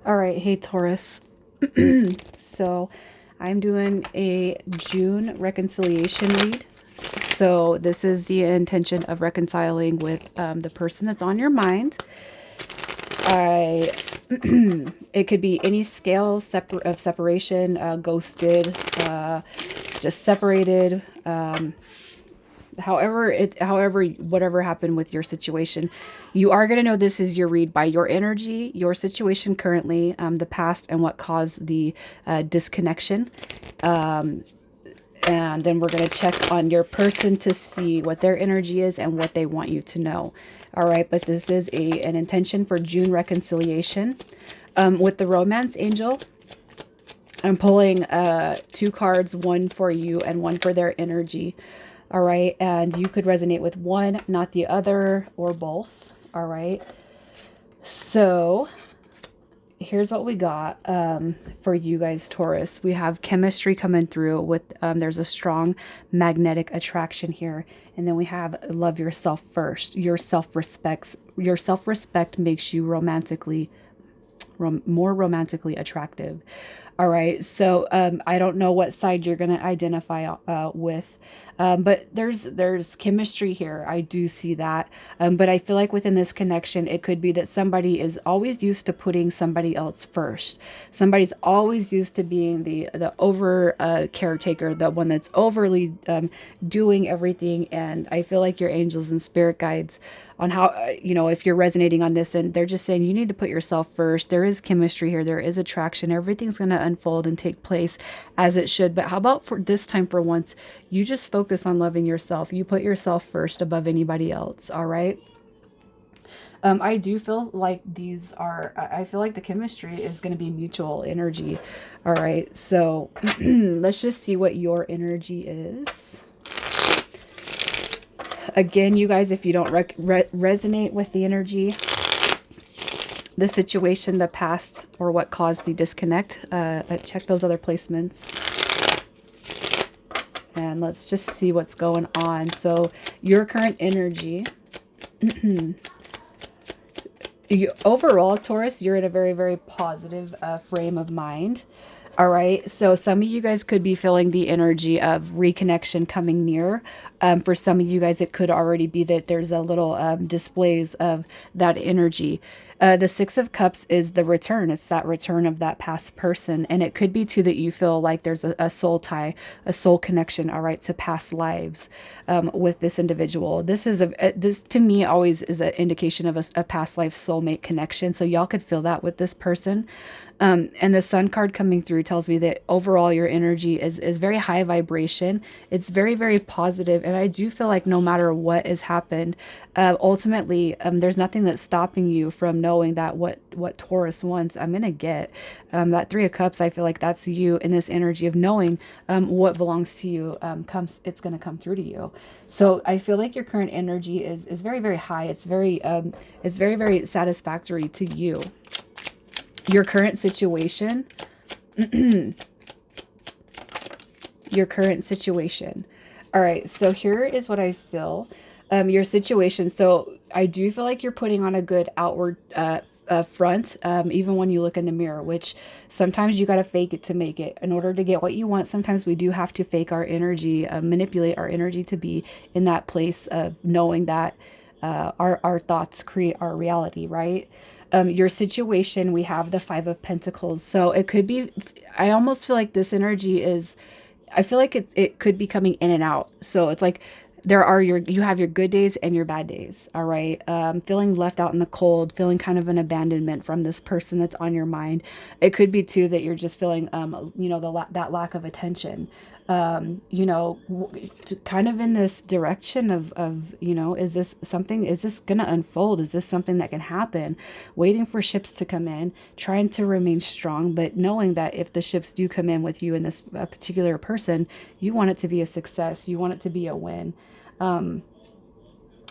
All right, hey Taurus. So I'm doing a June reconciliation read. So this is the intention of reconciling with the person that's on your mind. I it could be any scale of separation, ghosted, just separated, however whatever happened with your situation, you are going to know this is your read by your energy, your situation currently, the past, and what caused the disconnection. And then we're going to check on your person to see what their energy is and what they want you to know. All right, but this is an intention for June reconciliation. With the romance angel, I'm pulling two cards, one for you and one for their energy. All right, and you could resonate with one, not the other, or both. All right, so here's what we got for you guys, Taurus. We have chemistry coming through with, there's a strong magnetic attraction here. And then we have love yourself first. Your self-respect makes you more romantically attractive. All right. So I don't know what side you're going to identify with. But there's chemistry here. I do see that. But I feel like within this connection, it could be that somebody is always used to putting somebody else first. Somebody's always used to being the over caretaker, the one that's overly doing everything. And I feel like your angels and spirit guides on how, if you're resonating on this, and they're just saying you need to put yourself first. There is chemistry here. There is attraction. Everything's going to unfold and take place as it should. But how about for this time, for once, you just focus on loving yourself. You put yourself first above anybody else. All right. I do feel like I feel like the chemistry is going to be mutual energy. All right. So let's just see what your energy is. Again, you guys, if you don't resonate with the energy, the situation, the past, or what caused the disconnect, check those other placements. And let's just see what's going on. So your current energy, overall, Taurus, you're in a very, very positive frame of mind. All right. So some of you guys could be feeling the energy of reconnection coming near. For some of you guys, it could already be that there's a little displays of that energy. The Six of Cups is the return. It's that return of that past person. And it could be too that you feel like there's a soul tie, a soul connection, all right, to past lives with this individual. This to me always is an indication of a past life soulmate connection. So y'all could feel that with this person. And the Sun card coming through tells me that overall your energy is very high vibration. It's very, very positive. And I do feel like no matter what has happened, ultimately, there's nothing that's stopping you from knowing that what Taurus wants, I'm going to get. That Three of Cups, I feel like that's you in this energy of knowing what belongs to you it's going to come through to you. So I feel like your current energy is very, very high. It's very, very satisfactory to you. Your current situation, your current situation. All right, so here is what I feel. Your situation. So I do feel like you're putting on a good outward front, even when you look in the mirror, which sometimes you got to fake it to make it. In order to get what you want, sometimes we do have to fake our energy, manipulate our energy to be in that place of knowing that our thoughts create our reality, right? Your situation, we have the Five of Pentacles. So it could be, I almost feel like this energy is, I feel like it could be coming in and out. So it's like you have your good days and your bad days. All right. Feeling left out in the cold, feeling kind of an abandonment from this person that's on your mind. It could be too that you're just feeling, that lack of attention. Kind of in this direction of, is this going to unfold? Is this something that can happen? Waiting for ships to come in, trying to remain strong, but knowing that if the ships do come in with you and this particular person, you want it to be a success. You want it to be a win. And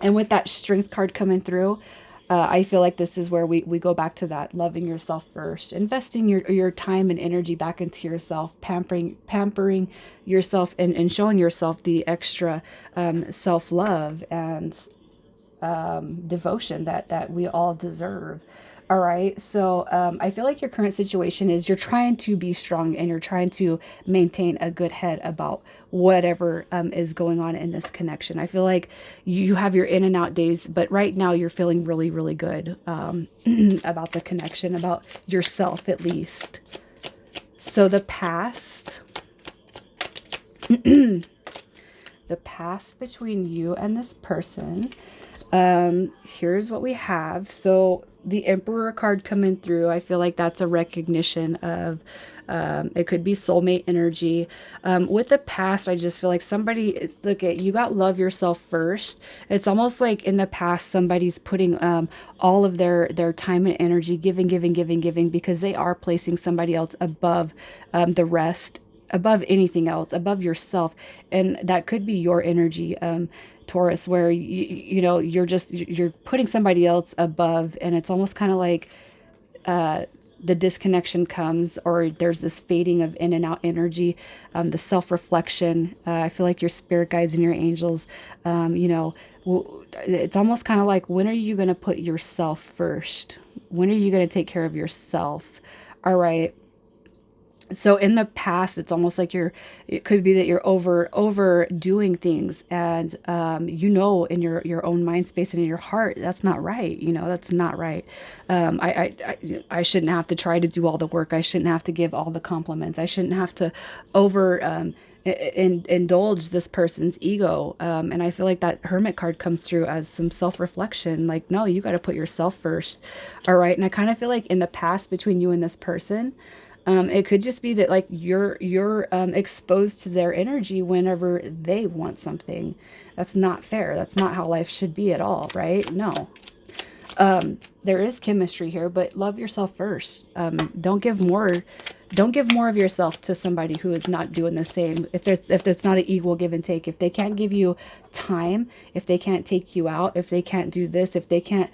with that strength card coming through, I feel like this is where we go back to that loving yourself first, investing your time and energy back into yourself, pampering yourself and showing yourself the extra self-love and devotion that we all deserve. All right. So I feel like your current situation is you're trying to be strong and you're trying to maintain a good head about whatever is going on in this connection. I feel like you have your in and out days, but right now you're feeling really, really good about the connection, about yourself at least. So the past between you and this person. Here's what we have. So the Emperor card coming through, I feel like that's a recognition of, it could be soulmate energy. With the past, I just feel like somebody, look at, you got love yourself first. It's almost like in the past, somebody's putting, all of their time and energy, giving, because they are placing somebody else above, the rest, above anything else, above yourself. And that could be your energy, Taurus, where you know, you're putting somebody else above, and it's almost kind of like the disconnection comes, or there's this fading of in and out energy, the self-reflection. I feel like your spirit guides and your angels, you know, it's almost kind of like, when are you going to put yourself first? When are you going to take care of yourself? All right. So in the past, it's almost like it could be that you're overdoing things, and you know, in your own mind space and in your heart, that's not right. You know, that's not right. I shouldn't have to try to do all the work. I shouldn't have to give all the compliments. I shouldn't have to over indulge this person's ego. And I feel like that Hermit card comes through as some self-reflection. Like, no, you got to put yourself first. All right. And I kind of feel like in the past between you and this person, it could just be that, like, you're exposed to their energy whenever they want something. That's not fair. That's not how life should be at all, right? No. There is chemistry here, but love yourself first. Don't give more of yourself to somebody who is not doing the same. If there's not an equal give and take, if they can't give you time, if they can't take you out, if they can't do this, if they can't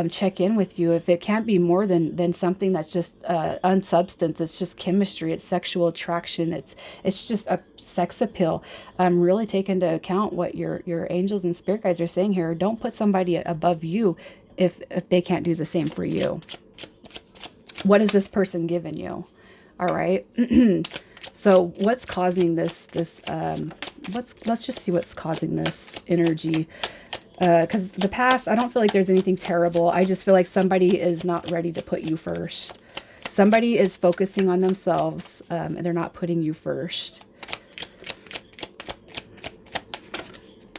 check in with you, if it can't be more than something that's just unsubstance, it's just chemistry, it's sexual attraction, it's just a sex appeal. Really take into account what your angels and spirit guides are saying here. Don't put somebody above you if they can't do the same for you. What is this person giving you? All right. So what's causing this let's just see what's causing this energy. Because the past, I don't feel like there's anything terrible. I just feel like somebody is not ready to put you first. Somebody is focusing on themselves, and they're not putting you first.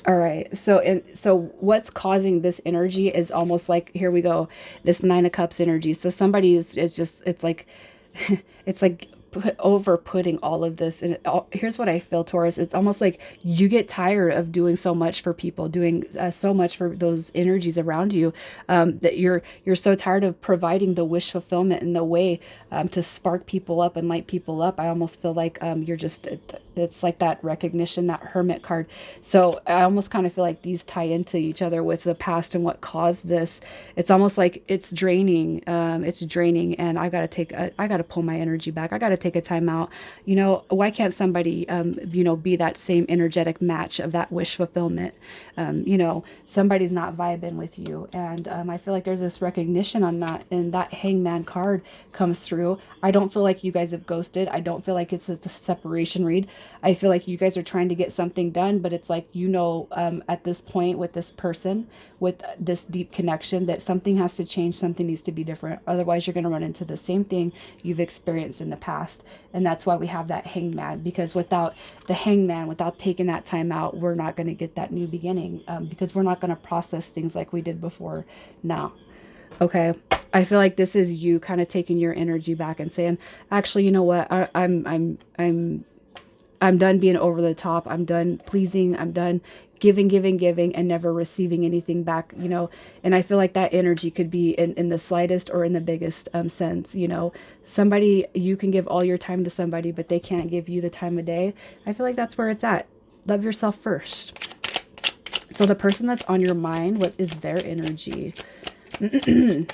All right. So what's causing this energy is almost like, here we go, this Nine of Cups energy. So somebody is just, it's like, it's like putting all of this, and here's what I feel, Taurus. It's almost like you get tired of doing so much for people, doing so much for those energies around you, that you're so tired of providing the wish fulfillment in the way, to spark people up and light people up. I almost feel like you're just, it's like that recognition, that Hermit card. So I almost kind of feel like these tie into each other with the past and what caused this. It's almost like it's draining. It's draining, and I gotta pull my energy back. I gotta take a time out. You know, why can't somebody, you know, be that same energetic match of that wish fulfillment? You know, somebody's not vibing with you. And I feel like there's this recognition on that, and that Hangman card comes through. I don't feel like you guys have ghosted. I don't feel like it's a separation read. I feel like you guys are trying to get something done, but it's like, you know, at this point with this person, with this deep connection, that something has to change, something needs to be different. Otherwise, you're going to run into the same thing you've experienced in the past. And that's why we have that Hangman, because without the Hangman, without taking that time out, we're not going to get that new beginning, because we're not going to process things like we did before now. Okay. I feel like this is you kind of taking your energy back and saying, actually, you know what? I'm done being over the top. I'm done pleasing. I'm done giving and never receiving anything back, you know. And I feel like that energy could be in the slightest or in the biggest sense, you know. Somebody, you can give all your time to somebody, but they can't give you the time of day. I feel like that's where it's at. Love yourself first. So the person that's on your mind, what is their energy? The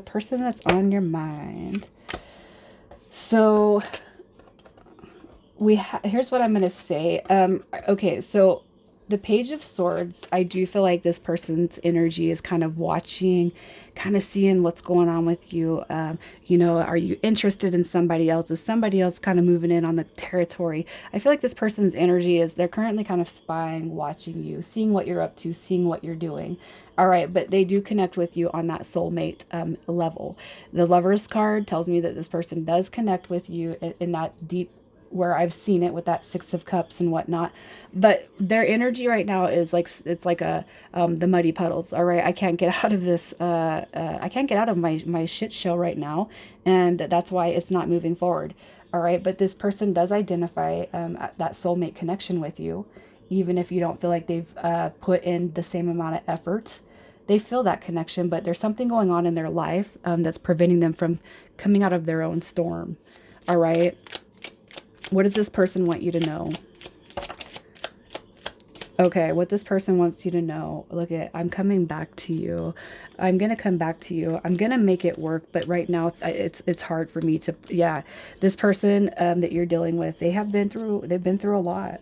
person that's on your mind. So here's what I'm going to say. Okay, so the Page of Swords, I do feel like this person's energy is kind of watching, kind of seeing what's going on with you. You know, are you interested in somebody else? Is somebody else kind of moving in on the territory? I feel like this person's energy is they're currently kind of spying, watching you, seeing what you're up to, seeing what you're doing. All right, but they do connect with you on that soulmate level. The Lover's card tells me that this person does connect with you in that deep, where I've seen it with that Six of Cups and whatnot. But their energy right now is like, it's like a the muddy puddles. All right, I can't get out of this. I can't get out of my shit show right now, and that's why it's not moving forward. All right, but this person does identify that soulmate connection with you, even if you don't feel like they've put in the same amount of effort. They feel that connection, but there's something going on in their life that's preventing them from coming out of their own storm. All right. What does this person want you to know? Okay, what this person wants you to know. Look at, I'm coming back to you. I'm going to come back to you. I'm going to make it work, but right now it's hard for me to, yeah. This person that you're dealing with, they've been through a lot.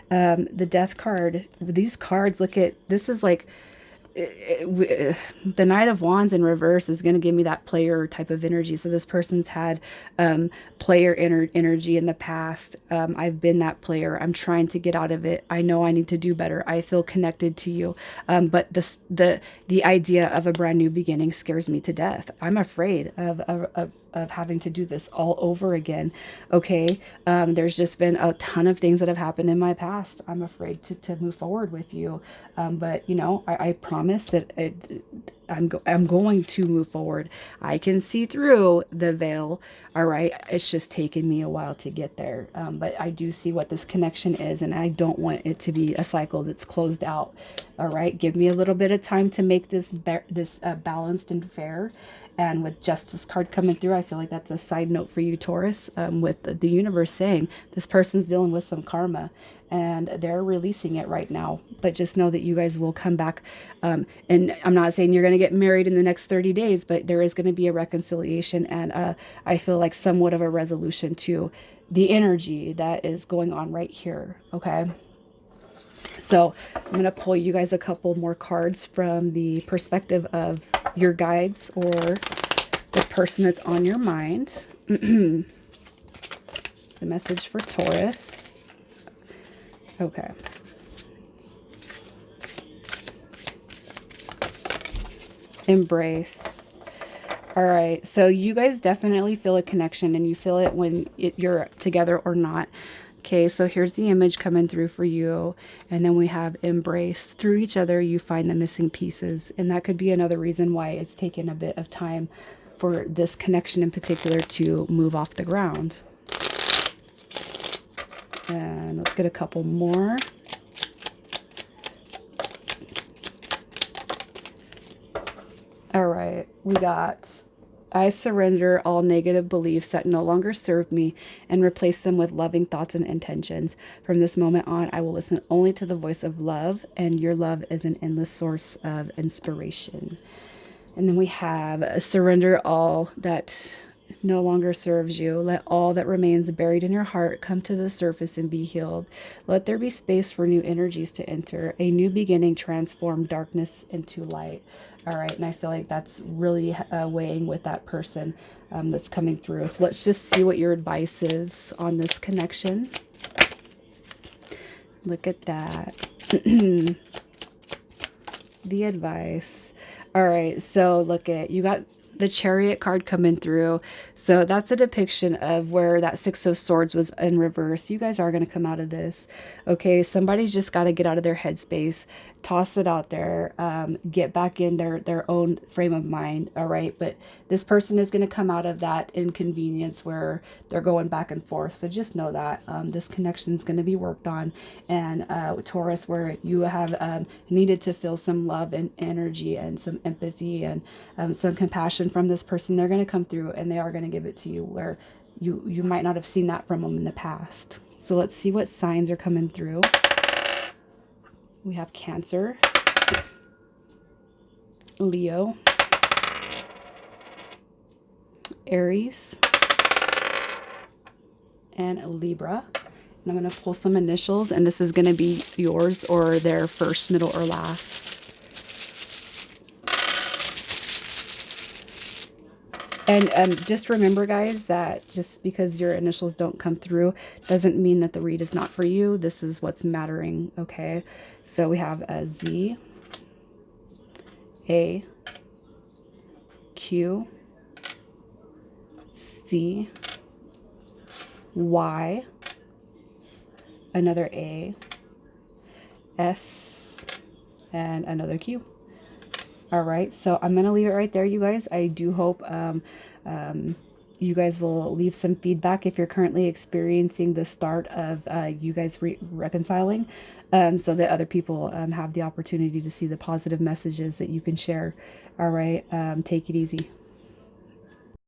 The Death card, these cards, look at, this is like, the Knight of Wands in reverse is going to give me that player type of energy. So this person's had player energy in the past. I've been that player. I'm trying to get out of it. I know I need to do better. I feel connected to you. But the idea of a brand new beginning scares me to death. I'm afraid of having to do this all over again. Okay. There's just been a ton of things that have happened in my past. I'm afraid to move forward with you. But you know, I promise that I'm going to move forward. I can see through the veil. All right. It's just taken me a while to get there. But I do see what this connection is, and I don't want it to be a cycle that's closed out. All right. Give me a little bit of time to make this balanced and fair. And with Justice card coming through, I feel like that's a side note for you, Taurus, with the universe saying this person's dealing with some karma and they're releasing it right now. But just know that you guys will come back. And I'm not saying you're going to get married in the next 30 days, but there is going to be a reconciliation. And I feel like somewhat of a resolution to the energy that is going on right here. Okay. So I'm going to pull you guys a couple more cards from the perspective of your guides or the person that's on your mind. The message for Taurus. Okay. Embrace. All right. So you guys definitely feel a connection, and you feel it when you're together or not. Okay, so here's the image coming through for you. And then we have embrace. Through each other, you find the missing pieces. And that could be another reason why it's taken a bit of time for this connection in particular to move off the ground. And let's get a couple more. All right, we got, I surrender all negative beliefs that no longer serve me and replace them with loving thoughts and intentions. From this moment on, I will listen only to the voice of love, and your love is an endless source of inspiration. And then we have surrender all that no longer serves you. Let all that remains buried in your heart come to the surface and be healed. Let there be space for new energies to enter. A new beginning transform darkness into light. All right, and I feel like that's really weighing with that person that's coming through. So let's just see what your advice is on this connection. Look at that. The advice. All right, so look at, you got the Chariot card coming through. So that's a depiction of where that Six of Swords was in reverse. You guys are going to come out of this. Okay, somebody's just got to get out of their headspace, toss it out there, get back in their own frame of mind. All right, but this person is going to come out of that inconvenience where they're going back and forth. So just know that this connection is going to be worked on. And Taurus, where you have needed to feel some love and energy and some empathy and some compassion from this person, they're going to come through and they are going to give it to you where you might not have seen that from them in the past. So let's see what signs are coming through. We have Cancer, Leo, Aries, and Libra. And I'm going to pull some initials, and this is going to be yours or their first, middle, or last. And just remember, guys, that just because your initials don't come through doesn't mean that the read is not for you. This is what's mattering, okay? So we have a Z, A, Q, C, Y, another A, S, and another Q. All right, so I'm going to leave it right there, you guys. I do hope you guys will leave some feedback if you're currently experiencing the start of you guys reconciling, so that other people have the opportunity to see the positive messages that you can share. All right, take it easy.